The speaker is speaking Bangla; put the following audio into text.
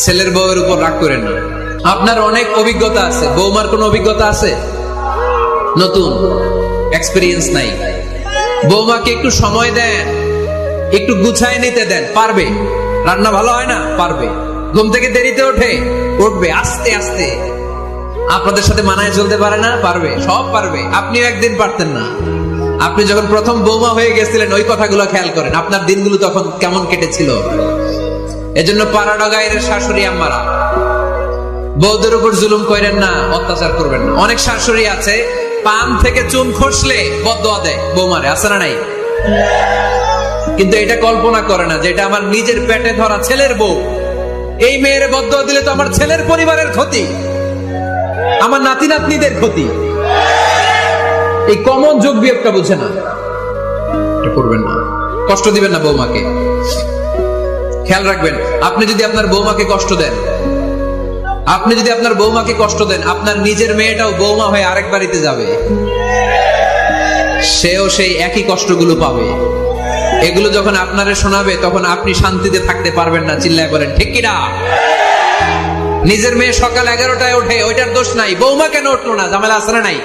ছেলের বউয়ের উপর রাগ করেন না। আপনার অনেক অভিজ্ঞতা আছে, বৌমার কোনো অভিজ্ঞতা আছে? নতুন এক্সপেরিয়েন্স নাই। বৌমাকে একটু সময় দেন, একটু গুছায় নিতে দেন, পারবে। রান্না ভালো হয় না, পারবে। ঘুম থেকে দেরিতে উঠবে আস্তে আস্তে। আপনাদের সাথে মানায় চলতে পারে না, পারবে, সব পারবে। আপনিও একদিন পারতেন না। আপনি যখন প্রথম বৌমা হয়ে গেছিলেন, ওই কথাগুলো খেয়াল করেন, আপনার দিনগুলো তখন কেমন কেটেছিল। এজন্য পাড়া গায়ের শাশুড়ি আম্মারা, বউদের উপর জুলুম করেন না, অত্যাচার করবেন না। অনেক শাশুড়ি আছে পান থেকে চুন খসলে বদদোয়া দেয় বৌমারে, আছে না নাই? কিন্তু এটা কল্পনা করে না যে এটা আমার নিজের পেটে ধরা ছেলের বউ। এই মেয়ের বদদোয়া দিলে তো আমার ছেলের পরিবারের ক্ষতি, আমার নাতি নাতনিদের ক্ষতি। এই কমন যোগ বিয়োগটা বুঝে না, এটা করবেন না। কষ্ট দিবেন না বৌমাকে। খেয়াল রাখবেন, আপনি যদি আপনার বৌমাকে কষ্ট দেন, আপনার নিজের মেয়েটাও বৌমা হয়ে আরেক বাড়িতে যাবে, সেও সেই একই কষ্টগুলো পাবে। এগুলো যখন আপনারে শোনাবে, তখন আপনি শান্তিতে থাকতে পারবেন না। চিল্লায় বলেন ঠিক কিনা? নিজের মেয়ে সকাল 11টায় ওঠে, ওইটার দোষ নাই। বৌমা কেন উঠলো না? ঝামেলা আছে না নাই?